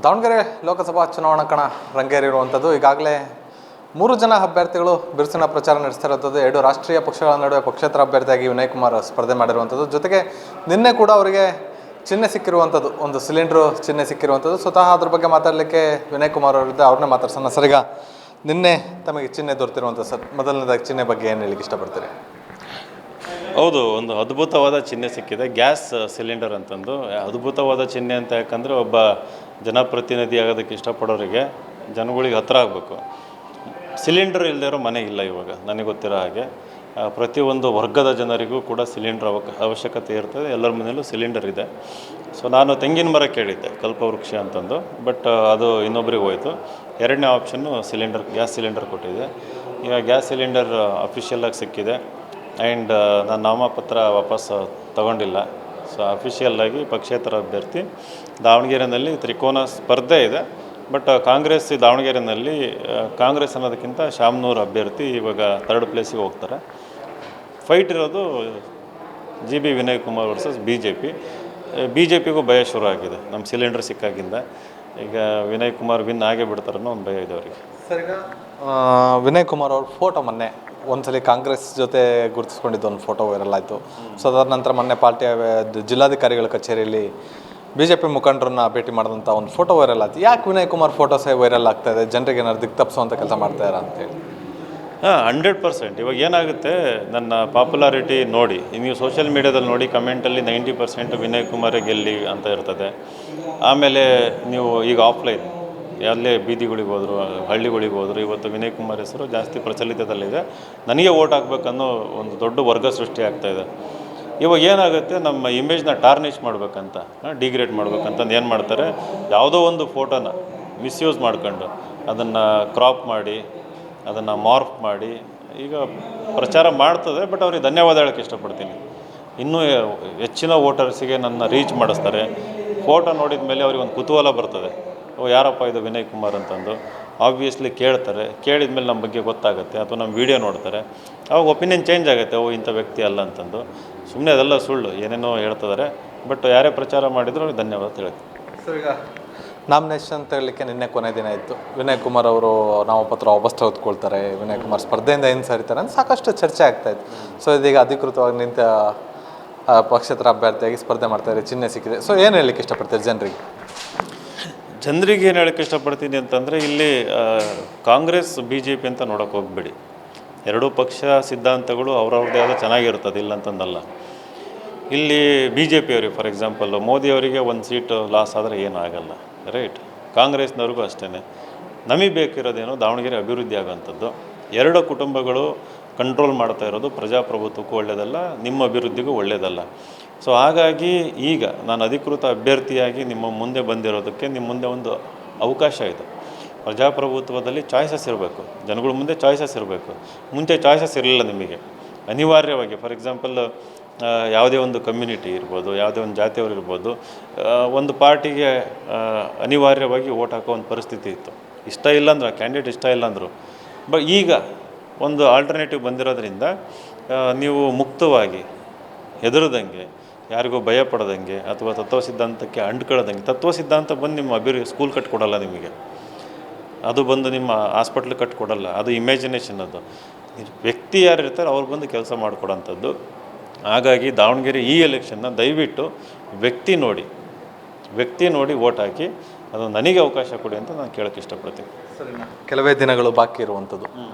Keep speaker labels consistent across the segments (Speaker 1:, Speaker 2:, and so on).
Speaker 1: ದಾವಣಗೆರೆ ಲೋಕಸಭಾ ಚುನಾವಣಾ ಕಣ ರಂಗೇರಿರುವಂಥದ್ದು. ಈಗಾಗಲೇ 3 ಜನ ಅಭ್ಯರ್ಥಿಗಳು ಬಿರುಸಿನ ಪ್ರಚಾರ ನಡೆಸ್ತಿರುವಂಥದ್ದು. 2 ರಾಷ್ಟ್ರೀಯ ಪಕ್ಷಗಳ ನಡುವೆ ಪಕ್ಷೇತರ ಅಭ್ಯರ್ಥಿಯಾಗಿ ವಿನಯ್ ಕುಮಾರ್ ಸ್ಪರ್ಧೆ ಮಾಡಿರುವಂಥದ್ದು. ಜೊತೆಗೆ ನಿನ್ನೆ ಕೂಡ ಅವರಿಗೆ ಚಿಹ್ನೆ ಸಿಕ್ಕಿರುವಂಥದ್ದು, ಒಂದು ಸಿಲಿಂಡ್ರು ಚಿಹ್ನೆ ಸಿಕ್ಕಿರುವಂಥದ್ದು. ಸ್ವತಃ ಅದ್ರ ಬಗ್ಗೆ ಮಾತಾಡಲಿಕ್ಕೆ ವಿನಯ್ ಕುಮಾರ್ ಅವರಿದ್ದ, ಅವ್ರನ್ನೇ ಮಾತಾಡ್ಸೋಣ. ಸರ್, ಈಗ ನಿನ್ನೆ ತಮಗೆ ಚಿಹ್ನೆ ದೊರೆತಿರುವಂಥ ಸರ್, ಮೊದಲನೇದಾಗಿ ಚಿಹ್ನೆ ಬಗ್ಗೆ ಏನು ಹೇಳಲಿಕ್ಕೆ ಇಷ್ಟಪಡ್ತೀರಿ?
Speaker 2: ಹೌದು, ಒಂದು ಅದ್ಭುತವಾದ ಚಿಹ್ನೆ ಸಿಕ್ಕಿದೆ, ಗ್ಯಾಸ್ ಸಿಲಿಂಡರ್ ಅಂತಂದು. ಅದ್ಭುತವಾದ ಚಿಹ್ನೆ ಅಂತ ಯಾಕಂದರೆ ಒಬ್ಬ ಜನಪ್ರತಿನಿಧಿ ಆಗೋದಕ್ಕೆ ಇಷ್ಟಪಡೋರಿಗೆ ಜನಗಳಿಗೆ ಹತ್ತಿರ ಆಗಬೇಕು. ಸಿಲಿಂಡರ್ ಇಲ್ಲದೆ ಇರೋ ಮನೆ ಇಲ್ಲ ಇವಾಗ, ನನಗೆ ಗೊತ್ತಿರೋ ಹಾಗೆ. ಪ್ರತಿಯೊಂದು ವರ್ಗದ ಜನರಿಗೂ ಕೂಡ ಸಿಲಿಂಡರ್ ಅವಶ್ಯಕತೆ ಇರ್ತದೆ. ಎಲ್ಲರ ಮನೆಯಲ್ಲೂ ಸಿಲಿಂಡರ್ ಇದೆ. ಸೊ ನಾನು ತೆಂಗಿನ ಮರ ಕೇಳಿದ್ದೆ, ಕಲ್ಪವೃಕ್ಷ ಅಂತಂದು, ಬಟ್ ಅದು ಇನ್ನೊಬ್ರಿಗೆ ಹೋಯಿತು. ಎರಡನೇ ಆಪ್ಷನ್ನು ಸಿಲಿಂಡರ್, ಗ್ಯಾಸ್ ಸಿಲಿಂಡರ್ ಕೊಟ್ಟಿದೆ. ಈಗ ಗ್ಯಾಸ್ ಸಿಲಿಂಡರ್ ಅಫಿಷಿಯಲಾಗಿ ಸಿಕ್ಕಿದೆ. ಆ್ಯಂಡ್ ನಾನು ನಾಮಪತ್ರ ವಾಪಸ್ ತಗೊಂಡಿಲ್ಲ. ಸೊ ಅಫಿಷಿಯಲ್ಲಾಗಿ ಪಕ್ಷೇತರ ಅಭ್ಯರ್ಥಿ ದಾವಣಗೆರೆಯಲ್ಲಿ ತ್ರಿಕೋನ ಸ್ಪರ್ಧೆ ಇದೆ. ಬಟ್ ಕಾಂಗ್ರೆಸ್ ದಾವಣಗೆರೆಯಲ್ಲಿ ಕಾಂಗ್ರೆಸ್ ಅನ್ನೋದಕ್ಕಿಂತ ಶಾಮನೂರು ಅಭ್ಯರ್ಥಿ ಇವಾಗ 3rd ಪ್ಲೇಸಿಗೆ ಹೋಗ್ತಾರೆ. ಫೈಟ್ ಇರೋದು GB ವಿನಯ್ ಕುಮಾರ್ ವರ್ಸಸ್ BJPಗೂ ಭಯ ಶುರು ಆಗಿದೆ ನಮ್ಮ ಸಿಲಿಂಡರ್ ಸಿಕ್ಕಾಗಿಂದ. ಈಗ ವಿನಯ್ ಕುಮಾರ್ ವಿನ್ ಆಗೇ ಬಿಡ್ತಾರೆ ಅನ್ನೋ ಒಂದು ಭಯ ಇದೆ ಅವರಿಗೆ.
Speaker 1: ಸರ್, ಈಗ ವಿನಯ್ ಕುಮಾರ್ ಅವ್ರ ಫೋಟೋ ಮೊನ್ನೆ ಒಂದ್ಸಲಿ ಕಾಂಗ್ರೆಸ್ ಜೊತೆ ಗುರುತಿಸ್ಕೊಂಡಿದ್ದು ಒಂದು ಫೋಟೋ ವೈರಲ್ ಆಯಿತು. ಸೊ ಅದಾದ ನಂತರ ಮೊನ್ನೆ ಪಾರ್ಟಿಯ ಜಿಲ್ಲಾಧಿಕಾರಿಗಳ ಕಚೇರಿಯಲ್ಲಿ BJP ಮುಖಂಡರನ್ನ ಭೇಟಿ ಮಾಡಿದಂಥ ಒಂದು ಫೋಟೋ ವೈರಲ್ ಆಯ್ತು. ಯಾಕೆ ವಿನಯ್ ಕುಮಾರ್ ಫೋಟೋಸೇ ವೈರಲ್ ಆಗ್ತಾ ಇದೆ? ಜನರಿಗೆ ಏನಾದ್ರು ದಿಕ್ಕು ತಪ್ಪಿಸುವಂಥ ಕೆಲಸ ಮಾಡ್ತಾಯಿರ ಅಂತೇಳಿ?
Speaker 2: 100%. ಇವಾಗ ಏನಾಗುತ್ತೆ, ನನ್ನ ಪಾಪ್ಯುಲಾರಿಟಿ ನೋಡಿ, ನೀವು ಸೋಷಿಯಲ್ ಮೀಡ್ಯಾದಲ್ಲಿ ನೋಡಿ, ಕಮೆಂಟಲ್ಲಿ 90% ವಿನಯ್ ಕುಮಾರೇ ಗೆಲ್ಲಿ ಅಂತ ಇರ್ತದೆ. ಆಮೇಲೆ ನೀವು ಈಗ ಆಫ್ಲೈನ್ ಎಲ್ಲೇ ಬೀದಿಗಳಿಗೆ ಹೋದ್ರು, ಹಳ್ಳಿಗಳಿಗೆ ಹೋದ್ರು, ಇವತ್ತು ವಿನಯ್ ಕುಮಾರ್ ಹೆಸರು ಜಾಸ್ತಿ ಪ್ರಚಲಿತದಲ್ಲಿದೆ. ನನಗೆ ವೋಟ್ ಹಾಕ್ಬೇಕನ್ನೋ ಒಂದು ದೊಡ್ಡ ವರ್ಗ ಸೃಷ್ಟಿ ಆಗ್ತಾಯಿದೆ. ಇವಾಗ ಏನಾಗುತ್ತೆ, ನಮ್ಮ ಇಮೇಜ್ನ ಟಾರ್ನಿಷ್ ಮಾಡ್ಬೇಕಂತ, ಡಿಗ್ರೇಡ್ ಮಾಡ್ಬೇಕಂತಂದು ಏನು ಮಾಡ್ತಾರೆ, ಯಾವುದೋ ಒಂದು ಫೋಟೋನ ಮಿಸ್ಯೂಸ್ ಮಾಡ್ಕೊಂಡು ಅದನ್ನು ಕ್ರಾಪ್ ಮಾಡಿ, ಅದನ್ನು ಮಾರ್ಫ್ ಮಾಡಿ ಈಗ ಪ್ರಚಾರ ಮಾಡ್ತದೆ. ಬಟ್ ಅವ್ರಿಗೆ ಧನ್ಯವಾದ ಹೇಳೋಕ್ಕೆ ಇಷ್ಟಪಡ್ತೀನಿ. ಇನ್ನೂ ಹೆಚ್ಚಿನ ವೋಟರ್ಸಿಗೆ ನನ್ನ ರೀಚ್ ಮಾಡಿಸ್ತಾರೆ. ಫೋಟೋ ನೋಡಿದ ಮೇಲೆ ಅವ್ರಿಗೆ ಒಂದು ಕುತೂಹಲ ಬರ್ತದೆ, ಓ ಯಾರಪ್ಪ ಇದು ವಿನಯ್ ಕುಮಾರ್ ಅಂತಂದು. ಆಬ್ವಿಯಸ್ಲಿ ಕೇಳ್ತಾರೆ, ಕೇಳಿದ ಮೇಲೆ ನಮ್ಮ ಬಗ್ಗೆ ಗೊತ್ತಾಗುತ್ತೆ, ಅಥವಾ ನಮ್ಮ ವೀಡಿಯೋ ನೋಡ್ತಾರೆ, ಅವಾಗ ಒಪಿನಿಯನ್ ಚೇಂಜ್ ಆಗುತ್ತೆ, ಓ ಇಂಥ ವ್ಯಕ್ತಿ ಅಲ್ಲ ಅಂತಂದು. ಸುಮ್ಮನೆ ಅದೆಲ್ಲ ಸುಳ್ಳು, ಏನೇನೋ ಹೇಳ್ತಿದ್ದಾರೆ. ಬಟ್ ಯಾರೇ ಪ್ರಚಾರ ಮಾಡಿದ್ರು ಅವ್ರಿಗೆ ಧನ್ಯವಾದ ಹೇಳ್ತೀನಿ.
Speaker 1: ಸರ್, ಈಗ ನಾಮಿನೇಷನ್ ತಗೊಳ್ಳಿಕ್ಕೆ ನಿನ್ನೆ ಕೊನೆ ದಿನ ಇತ್ತು. ವಿನಯ್ ಕುಮಾರ್ ಅವರು ನಾಮಪತ್ರ ವಾಪಸ್ ತೆಗೆದುಕೊಳ್ತಾರೆ, ವಿನಯ್ ಕುಮಾರ್ ಸ್ಪರ್ಧೆಯಿಂದ ಏನು ಸರಿತಾರೆ ಅಂತ ಸಾಕಷ್ಟು ಚರ್ಚೆ ಆಗ್ತಾಯಿತ್ತು. ಸೊ ಇದೀಗ ಅಧಿಕೃತವಾಗಿ ನಿಂತ ಪಕ್ಷೇತರ ಅಭ್ಯರ್ಥಿಯಾಗಿ ಸ್ಪರ್ಧೆ ಮಾಡ್ತಾರೆ, ಚಿಹ್ನೆ ಸಿಕ್ಕಿದೆ. ಸೊ ಏನು ಹೇಳಲಿಕ್ಕೆ ಇಷ್ಟಪಡ್ತಾರೆ
Speaker 2: ಜನರಿಗೆ ಏನು ಹೇಳೋಕ್ಕೆ ಇಷ್ಟಪಡ್ತೀನಿ ಅಂತಂದರೆ, ಇಲ್ಲಿ ಕಾಂಗ್ರೆಸ್ BJP ಅಂತ ನೋಡೋಕೆ ಹೋಗ್ಬೇಡಿ. ಎರಡೂ ಪಕ್ಷ ಸಿದ್ಧಾಂತಗಳು ಅವ್ರವ್ರದ್ದೇ ಆದ ಚೆನ್ನಾಗಿರ್ತದೆ, ಇಲ್ಲ ಅಂತಂದಲ್ಲ. ಇಲ್ಲಿ BJP ಅವರಿಗೆ ಫಾರ್ ಎಕ್ಸಾಂಪಲ್ ಮೋದಿಯವರಿಗೆ ಒಂದು ಸೀಟು ಲಾಸ್ ಆದರೆ ಏನೂ ಆಗಲ್ಲ, ರೈಟ್? ಕಾಂಗ್ರೆಸ್ನವ್ರಿಗೂ ಅಷ್ಟೇ. ನಮಗೆ ಬೇಕಿರೋದೇನೋ ದಾವಣಗೆರೆ ಅಭಿವೃದ್ಧಿ ಆಗೋಂಥದ್ದು. ಎರಡು ಕುಟುಂಬಗಳು ಕಂಟ್ರೋಲ್ ಮಾಡ್ತಾ ಇರೋದು ಪ್ರಜಾಪ್ರಭುತ್ವಕ್ಕೂ ಒಳ್ಳೆಯದಲ್ಲ, ನಿಮ್ಮ ಅಭಿವೃದ್ಧಿಗೂ ಒಳ್ಳೆಯದಲ್ಲ. ಸೊ ಹಾಗಾಗಿ ಈಗ ನಾನು ಅಧಿಕೃತ ಅಭ್ಯರ್ಥಿಯಾಗಿ ನಿಮ್ಮ ಮುಂದೆ ಬಂದಿರೋದಕ್ಕೆ ನಿಮ್ಮ ಮುಂದೆ ಒಂದು ಅವಕಾಶ ಇದೆ. ಪ್ರಜಾಪ್ರಭುತ್ವದಲ್ಲಿ ಚಾಯ್ಸಸ್ ಇರಬೇಕು, ಜನಗಳ ಮುಂದೆ ಚಾಯ್ಸಸ್ ಇರಬೇಕು. ಮುಂಚೆ ಚಾಯ್ಸಸ್ ಇರಲಿಲ್ಲ ನಿಮಗೆ. ಅನಿವಾರ್ಯವಾಗಿ ಫಾರ್ ಎಕ್ಸಾಂಪಲ್ ಯಾವುದೇ ಒಂದು ಕಮ್ಯುನಿಟಿ ಇರ್ಬೋದು, ಯಾವುದೇ ಒಂದು ಜಾತಿಯವರು ಇರ್ಬೋದು, ಒಂದು ಪಾರ್ಟಿಗೆ ಅನಿವಾರ್ಯವಾಗಿ ವೋಟ್ ಹಾಕೋ ಒಂದು ಪರಿಸ್ಥಿತಿ ಇತ್ತು. ಇಷ್ಟ ಇಲ್ಲಾಂದ್ರೆ ಕ್ಯಾಂಡಿಡೇಟ್ ಇಷ್ಟ ಇಲ್ಲಾಂದರು. ಈಗ ಒಂದು ಆಲ್ಟರ್ನೇಟಿವ್ ಬಂದಿರೋದ್ರಿಂದ ನೀವು ಮುಕ್ತವಾಗಿ ಹೆದರದಂಗೆ, ಯಾರಿಗೂ ಭಯ ಪಡದಂಗೆ, ಅಥವಾ ತತ್ವ ಸಿದ್ಧಾಂತಕ್ಕೆ ಅಂಟ್ಕೊಳ್ಳೋದಂಗೆ. ತತ್ವ ಸಿದ್ಧಾಂತ ಬಂದು ನಿಮ್ಮ ಸ್ಕೂಲ್ ಕಟ್ಕೊಡಲ್ಲ ನಿಮಗೆ, ಅದು ಬಂದು ನಿಮ್ಮ ಹಾಸ್ಪಿಟ್ಲ್ ಕಟ್ಕೊಡಲ್ಲ, ಅದು ಇಮ್ಯಾಜಿನೇಷನ್. ಅದು ವ್ಯಕ್ತಿ ಯಾರು ಇರ್ತಾರೆ ಅವ್ರು ಬಂದು ಕೆಲಸ ಮಾಡಿಕೊಡೋಂಥದ್ದು. ಹಾಗಾಗಿ ದಾವಣಗೆರೆ ಈ ಎಲೆಕ್ಷನ್ನ ದಯವಿಟ್ಟು ವ್ಯಕ್ತಿ ನೋಡಿ ವೋಟ್ ಹಾಕಿ, ಅದು ನನಗೆ ಅವಕಾಶ ಕೊಡಿ ಅಂತ ನಾನು ಕೇಳೋಕ್ಕೆ ಇಷ್ಟಪಡ್ತೀನಿ.
Speaker 1: ಕೆಲವೇ ದಿನಗಳು ಬಾಕಿ ಇರುವಂಥದ್ದು.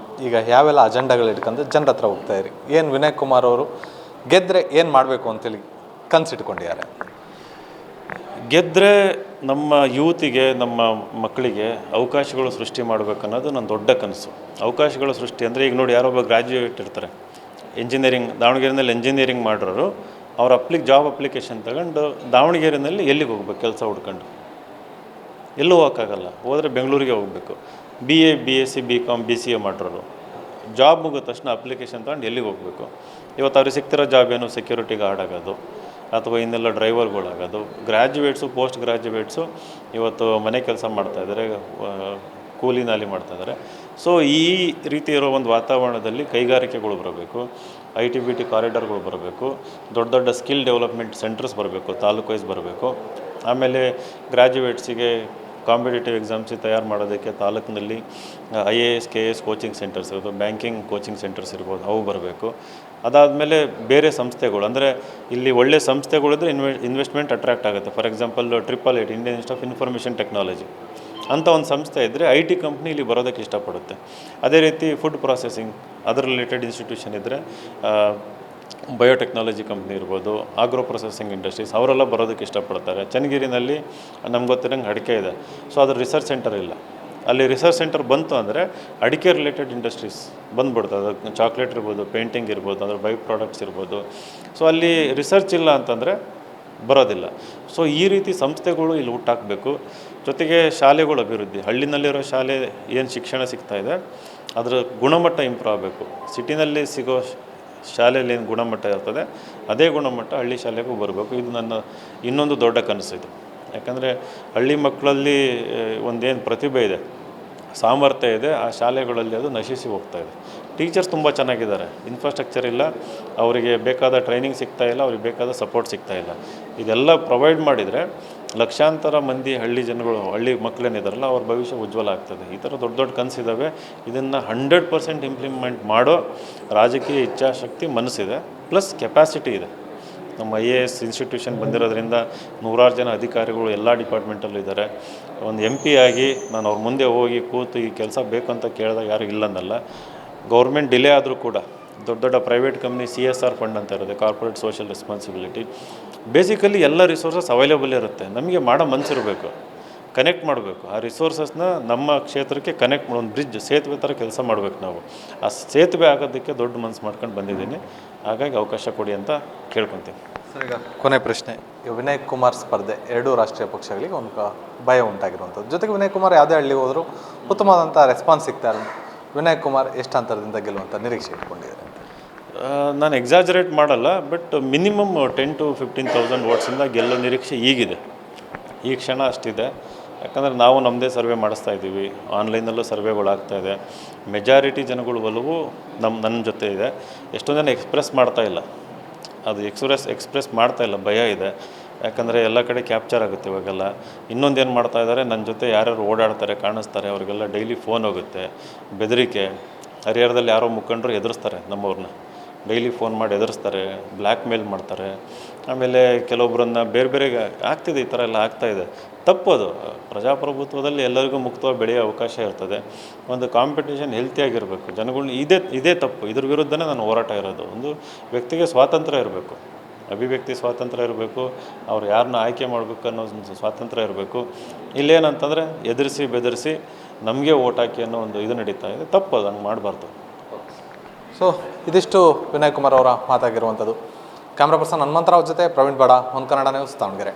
Speaker 1: ಈಗ ಯಾವೆಲ್ಲ ಅಜೆಂಡಾಗಳು ಇಟ್ಕೊಂಡು ಜನರ ಹತ್ರ ಹೋಗ್ತಾ ಇರಿ? ಏನು ವಿನಯ್ ಕುಮಾರ್ ಅವರು ಗೆದ್ದರೆ ಏನು ಮಾಡಬೇಕು ಅಂತೇಳಿ ಕನಸಿಟ್ಕೊಂಡಿದ್ದಾರೆ?
Speaker 2: ಗೆದ್ದರೆ ನಮ್ಮ ಯೂತಿಗೆ, ನಮ್ಮ ಮಕ್ಕಳಿಗೆ ಅವಕಾಶಗಳು ಸೃಷ್ಟಿ ಮಾಡಬೇಕನ್ನೋದು ನನ್ನ ದೊಡ್ಡ ಕನಸು. ಅವಕಾಶಗಳು ಸೃಷ್ಟಿ ಅಂದರೆ, ಈಗ ನೋಡಿ, ಯಾರೊಬ್ಬ ಗ್ರ್ಯಾಜುಯೇಟ್ ಇರ್ತಾರೆ, ಇಂಜಿನಿಯರಿಂಗ್, ದಾವಣಗೆರೆಯಲ್ಲಿ ಇಂಜಿನಿಯರಿಂಗ್ ಮಾಡಿರೋರು, ಅವ್ರ ಜಾಬ್ ಅಪ್ಲಿಕೇಶನ್ ತಗೊಂಡು ದಾವಣಗೆರೆಯಲ್ಲಿ ಎಲ್ಲಿಗೆ ಹೋಗ್ಬೇಕು ಕೆಲಸ ಹುಡ್ಕೊಂಡು? ಎಲ್ಲೂ ಹೋಗೋಕ್ಕಾಗಲ್ಲ. ಹೋದರೆ ಬೆಂಗಳೂರಿಗೆ ಹೋಗಬೇಕು. BA BSc BCom BCA ಮಾಡಿರೋರು ಜಾಬ್ ಮುಗಿದ ತಕ್ಷಣ ಅಪ್ಲಿಕೇಶನ್ ತಗೊಂಡು ಎಲ್ಲಿಗೆ ಹೋಗಬೇಕು? ಇವತ್ತು ಅವ್ರಿಗೆ ಸಿಗ್ತಿರೋ ಜಾಬ್ ಏನು? ಸೆಕ್ಯೂರಿಟಿ ಗಾರ್ಡ್ ಆಗೋದು, ಅಥವಾ ಇನ್ನೆಲ್ಲ ಡ್ರೈವರ್ಗಳಾಗೋದು. ಗ್ರ್ಯಾಜುಯೇಟ್ಸು, ಪೋಸ್ಟ್ ಗ್ರ್ಯಾಜುಯೇಟ್ಸು ಇವತ್ತು ಮನೆ ಕೆಲಸ ಮಾಡ್ತಾಯಿದ್ದಾರೆ, ಕೂಲಿ ನಾಲಿ ಮಾಡ್ತಾಯಿದ್ದಾರೆ. ಸೊ ಈ ರೀತಿ ಇರೋ ಒಂದು ವಾತಾವರಣದಲ್ಲಿ ಕೈಗಾರಿಕೆಗಳು ಬರಬೇಕು, ITBT ಕಾರಿಡಾರ್ಗಳು ಬರಬೇಕು, ದೊಡ್ಡ ದೊಡ್ಡ ಸ್ಕಿಲ್ ಡೆವಲಪ್ಮೆಂಟ್ ಸೆಂಟರ್ಸ್ ಬರಬೇಕು, ತಾಲೂಕು ವೈಸ್ ಬರಬೇಕು. ಆಮೇಲೆ ಗ್ರ್ಯಾಜುಯೇಟ್ಸಿಗೆ ಕಾಂಪಿಟೇಟಿವ್ ಎಕ್ಸಾಮ್ಸಿಗೆ ತಯಾರು ಮಾಡೋದಕ್ಕೆ ತಾಲೂಕಿನಲ್ಲಿ IAS KS ಕೋಚಿಂಗ್ ಸೆಂಟರ್ಸ್ ಇರ್ಬೋದು, ಬ್ಯಾಂಕಿಂಗ್ ಕೋಚಿಂಗ್ ಸೆಂಟರ್ಸ್ ಇರ್ಬೋದು, ಅವು ಬರಬೇಕು. ಅದಾದಮೇಲೆ ಬೇರೆ ಸಂಸ್ಥೆಗಳು, ಅಂದರೆ ಇಲ್ಲಿ ಒಳ್ಳೆ ಸಂಸ್ಥೆಗಳಿದ್ರೆ ಇನ್ವೆಸ್ಟ್ಮೆಂಟ್ ಅಟ್ರಾಕ್ಟ್ ಆಗುತ್ತೆ. For example 888 Indian institute of information technology ಅಂತ ಒಂದು ಸಂಸ್ಥೆ ಇದ್ದರೆ IT ಕಂಪ್ನಿ ಇಲ್ಲಿ ಬರೋದಕ್ಕೆ ಇಷ್ಟಪಡುತ್ತೆ. ಅದೇ ರೀತಿ ಫುಡ್ ಪ್ರೊಸೆಸಿಂಗ್ ಅದರ ರಿಲೇಟೆಡ್ ಇನ್ಸ್ಟಿಟ್ಯೂಷನ್ ಇದ್ದರೆ ಬಯೋಟೆಕ್ನಾಲಜಿ ಕಂಪ್ನಿ ಇರ್ಬೋದು, ಆಗ್ರೋ ಪ್ರೊಸೆಸಿಂಗ್ ಇಂಡಸ್ಟ್ರೀಸ್ ಅವರೆಲ್ಲ ಬರೋದಕ್ಕೆ ಇಷ್ಟಪಡ್ತಾರೆ. ಚನ್ನಗಿರಿನಲ್ಲಿ ನಮ್ಗೆ ಗೊತ್ತಿರೋಂಗೆ ಅಡಿಕೆ ಇದೆ, ಸೊ ಅದ್ರ ರಿಸರ್ಚ್ ಸೆಂಟರ್ ಇಲ್ಲ. ಅಲ್ಲಿ ರಿಸರ್ಚ್ ಸೆಂಟರ್ ಬಂತು ಅಂದರೆ ಅಡಿಕೆ ರಿಲೇಟೆಡ್ ಇಂಡಸ್ಟ್ರೀಸ್ ಬಂದ್ಬಿಡ್ತದೆ. ಅದು ಚಾಕ್ಲೇಟ್ ಇರ್ಬೋದು, ಪೇಂಟಿಂಗ್ ಇರ್ಬೋದು, ಅದ್ರ ಬೈ ಪ್ರಾಡಕ್ಟ್ಸ್ ಇರ್ಬೋದು. ಸೊ ಅಲ್ಲಿ ರಿಸರ್ಚ್ ಇಲ್ಲ ಅಂತಂದರೆ ಬರೋದಿಲ್ಲ. ಸೊ ಈ ರೀತಿ ಸಂಸ್ಥೆಗಳು ಇಲ್ಲಿ ಹುಟ್ಟಾಕಬೇಕು. ಜೊತೆಗೆ ಶಾಲೆಗಳ ಅಭಿವೃದ್ಧಿ, ಹಳ್ಳಿನಲ್ಲಿರೋ ಶಾಲೆ ಏನು ಶಿಕ್ಷಣ ಸಿಗ್ತಾಯಿದೆ ಅದರ ಗುಣಮಟ್ಟ ಇಂಪ್ರೂವ್ ಆಗಬೇಕು. ಸಿಟಿನಲ್ಲಿ ಸಿಗೋ ಶಾಲೆಯಲ್ಲಿ ಏನು ಗುಣಮಟ್ಟ ಇರ್ತದೆ ಅದೇ ಗುಣಮಟ್ಟ ಹಳ್ಳಿ ಶಾಲೆಗೂ ಬರಬೇಕು. ಇದು ನನ್ನ ಇನ್ನೊಂದು ದೊಡ್ಡ ಕನಸಿದು. ಯಾಕಂದರೆ ಹಳ್ಳಿ ಮಕ್ಕಳಲ್ಲಿ ಒಂದೇನು ಪ್ರತಿಭೆ ಇದೆ, ಸಾಮರ್ಥ್ಯ ಇದೆ, ಆ ಶಾಲೆಗಳಲ್ಲಿ ಅದು ನಶಿಸಿ ಹೋಗ್ತಾ ಇದೆ. ಟೀಚರ್ಸ್ ತುಂಬ ಚೆನ್ನಾಗಿದ್ದಾರೆ, ಇನ್ಫ್ರಾಸ್ಟ್ರಕ್ಚರ್ ಇಲ್ಲ, ಅವರಿಗೆ ಬೇಕಾದ ಟ್ರೈನಿಂಗ್ ಸಿಗ್ತಾಯಿಲ್ಲ, ಅವ್ರಿಗೆ ಬೇಕಾದ ಸಪೋರ್ಟ್ ಸಿಗ್ತಾಯಿಲ್ಲ. ಇದೆಲ್ಲ ಪ್ರೊವೈಡ್ ಮಾಡಿದರೆ ಲಕ್ಷಾಂತರ ಮಂದಿ ಹಳ್ಳಿ ಜನಗಳು, ಹಳ್ಳಿ ಮಕ್ಕಳೇನಿದಾರಲ್ಲ ಅವ್ರ ಭವಿಷ್ಯ ಉಜ್ವಲ ಆಗ್ತದೆ. ಈ ಥರ ದೊಡ್ಡ ದೊಡ್ಡ ಕನಸಿದ್ದಾವೆ. ಇದನ್ನು 100% ಇಂಪ್ಲಿಮೆಂಟ್ ಮಾಡೋ ರಾಜಕೀಯ ಇಚ್ಛಾಶಕ್ತಿ ಮನಸ್ಸಿದೆ, ಪ್ಲಸ್ ಕೆಪಾಸಿಟಿ ಇದೆ. ನಮ್ಮ IAS ಇನ್ಸ್ಟಿಟ್ಯೂಷನ್ ಬಂದಿರೋದ್ರಿಂದ ನೂರಾರು ಜನ ಅಧಿಕಾರಿಗಳು ಎಲ್ಲ ಡಿಪಾರ್ಟ್ಮೆಂಟಲ್ಲೂ ಇದ್ದಾರೆ. ಒಂದು MP ಆಗಿ ನಾನು ಅವ್ರ ಮುಂದೆ ಹೋಗಿ ಕೂತು ಈ ಕೆಲಸ ಬೇಕು ಅಂತ ಕೇಳಿದಾಗ ಯಾರು ಇಲ್ಲನ್ನಲ್ಲ. ಗೌರ್ಮೆಂಟ್ ಡಿಲೇ ಆದರೂ ಕೂಡ ದೊಡ್ಡ ದೊಡ್ಡ ಪ್ರೈವೇಟ್ ಕಂಪ್ನಿ CSR ಫಂಡ್ ಅಂತ ಇರುತ್ತೆ, ಕಾರ್ಪೊರೇಟ್ ಸೋಷಿಯಲ್ ರೆಸ್ಪಾನ್ಸಿಬಿಲಿಟಿ. ಬೇಸಿಕಲಿ ಎಲ್ಲ ರಿಸೋರ್ಸಸ್ ಅವೈಲೇಬಲ್ ಇರುತ್ತೆ. ನಮಗೆ ಮಾಡೋ ಮನಸ್ಸಿರಬೇಕು, ಕನೆಕ್ಟ್ ಮಾಡಬೇಕು. ಆ ರಿಸೋರ್ಸಸ್ನ ನಮ್ಮ ಕ್ಷೇತ್ರಕ್ಕೆ ಕನೆಕ್ಟ್ ಮಾಡೋ ಒಂದು ಬ್ರಿಡ್ಜ್, ಸೇತುವೆ ಥರ ಕೆಲಸ ಮಾಡಬೇಕು ನಾವು. ಆ ಸೇತುವೆ ಆಗೋದಕ್ಕೆ ದೊಡ್ಡ ಮನಸ್ಸು ಮಾಡ್ಕೊಂಡು ಬಂದಿದ್ದೀನಿ. ಹಾಗಾಗಿ ಅವಕಾಶ ಕೊಡಿ ಅಂತ ಕೇಳ್ಕೊತೀನಿ.
Speaker 1: ಸರ್, ಈಗ ಕೊನೆ ಪ್ರಶ್ನೆ. ಈಗ ವಿನಯ್ ಕುಮಾರ್ ಸ್ಪರ್ಧೆ ಎರಡೂ ರಾಷ್ಟ್ರೀಯ ಪಕ್ಷಗಳಿಗೆ ಒಂದು ಭಯ ಉಂಟಾಗಿರುವಂಥದ್ದು. ಜೊತೆಗೆ ವಿನಯ್ ಕುಮಾರ್ ಯಾವುದೇ ಹಳ್ಳಿಗೆ ಹೋದರೂ ಉತ್ತಮವಾದಂಥ ರೆಸ್ಪಾನ್ಸ್ ಸಿಗ್ತಾರೆ. ವಿನಯ್ ಕುಮಾರ್ ಎಷ್ಟು ಅಂತರದಿಂದ ಗೆಲ್ಲುವಂಥ ನಿರೀಕ್ಷೆ ಇಟ್ಕೊಂಡಿದ್ದಾರೆ?
Speaker 2: ನಾನು ಎಕ್ಸಾಜರೇಟ್ ಮಾಡಲ್ಲ, ಬಟ್ ಮಿನಿಮಮ್ 10,000 to 15,000 ವೋಟ್ಸಿಂದ ಗೆಲ್ಲೋ ನಿರೀಕ್ಷೆ ಈಗಿದೆ, ಈ ಕ್ಷಣ ಅಷ್ಟಿದೆ. ಯಾಕಂದರೆ ನಾವು ನಮ್ಮದೇ ಸರ್ವೆ ಮಾಡಿಸ್ತಾ ಇದ್ದೀವಿ, ಆನ್ಲೈನಲ್ಲೂ ಸರ್ವೆಗಳಾಗ್ತಾಯಿದೆ. ಮೆಜಾರಿಟಿ ಜನಗಳು ಒಲವು ನನ್ನ ಜೊತೆ ಇದೆ. ಎಷ್ಟೊಂದು ಜನ ಎಕ್ಸ್ಪ್ರೆಸ್ ಮಾಡ್ತಾಯಿಲ್ಲ, ಅದು ಎಕ್ಸ್ಪ್ರೆಸ್ ಮಾಡ್ತಾಯಿಲ್ಲ, ಭಯ ಇದೆ. ಯಾಕಂದರೆ ಎಲ್ಲ ಕಡೆ ಕ್ಯಾಪ್ಚರ್ ಆಗುತ್ತೆ ಇವಾಗೆಲ್ಲ. ಇನ್ನೊಂದೇನು ಮಾಡ್ತಾಯಿದ್ದಾರೆ, ನನ್ನ ಜೊತೆ ಯಾರ್ಯಾರು ಓಡಾಡ್ತಾರೆ ಕಾಣಿಸ್ತಾರೆ ಅವ್ರಿಗೆಲ್ಲ ಡೈಲಿ ಫೋನ್ ಹೋಗುತ್ತೆ, ಬೆದರಿಕೆ. ಹರಿಹರದಲ್ಲಿ ಯಾರೋ ಮುಖಂಡರು ಎದುರಿಸ್ತಾರೆ, ನಮ್ಮವ್ರನ್ನ ಡೈಲಿ ಫೋನ್ ಮಾಡಿ ಎದುರಿಸ್ತಾರೆ, ಬ್ಲ್ಯಾಕ್ ಮೇಲ್ ಮಾಡ್ತಾರೆ. ಆಮೇಲೆ ಕೆಲವೊಬ್ಬರನ್ನ ಬೇರೆ ಬೇರೆ ಆಗ್ತಿದೆ, ಈ ಥರ ಎಲ್ಲ ಆಗ್ತಾಯಿದೆ. ತಪ್ಪದು. ಪ್ರಜಾಪ್ರಭುತ್ವದಲ್ಲಿ ಎಲ್ಲರಿಗೂ ಮುಕ್ತವಾಗಿ ಬೆಳೆಯೋ ಅವಕಾಶ ಇರ್ತದೆ. ಒಂದು ಕಾಂಪಿಟೇಷನ್ ಹೆಲ್ತಿಯಾಗಿರಬೇಕು. ಜನಗಳ್ನ ಇದೇ ತಪ್ಪು, ಇದ್ರ ವಿರುದ್ಧನೇ ನಾನು ಹೋರಾಟ ಇರೋದು. ಒಂದು ವ್ಯಕ್ತಿಗೆ ಸ್ವಾತಂತ್ರ್ಯ ಇರಬೇಕು, ಅಭಿವ್ಯಕ್ತಿ ಸ್ವಾತಂತ್ರ್ಯ ಇರಬೇಕು, ಅವ್ರು ಯಾರನ್ನ ಆಯ್ಕೆ ಮಾಡಬೇಕು ಅನ್ನೋ ಸ್ವಾತಂತ್ರ್ಯ ಇರಬೇಕು. ಇಲ್ಲೇನಂತಂದರೆ ಎದುರಿಸಿ ಬೆದರಿಸಿ ನಮಗೆ ಓಟ್ ಹಾಕಿ ಅನ್ನೋ ಒಂದು ಇದು ನಡೀತಾ ಇದೆ. ತಪ್ಪದು, ಹಂಗೆ ಮಾಡಬಾರ್ದು.
Speaker 1: ಸೊ ಇದಿಷ್ಟು ವಿನಯ್ ಕುಮಾರ್ ಅವರ ಮಾತಾಗಿರುವಂಥದ್ದು. ಕ್ಯಾಮ್ರಾ ಪರ್ಸನ್ ಹನುಮಂತರಾವ್ ಜೊತೆ ಪ್ರವೀಣ್ ಬಾಡ, ಒಂದು ಕನ್ನಡ ನ್ಯೂಸ್, ದಾವಣಗೆರೆ.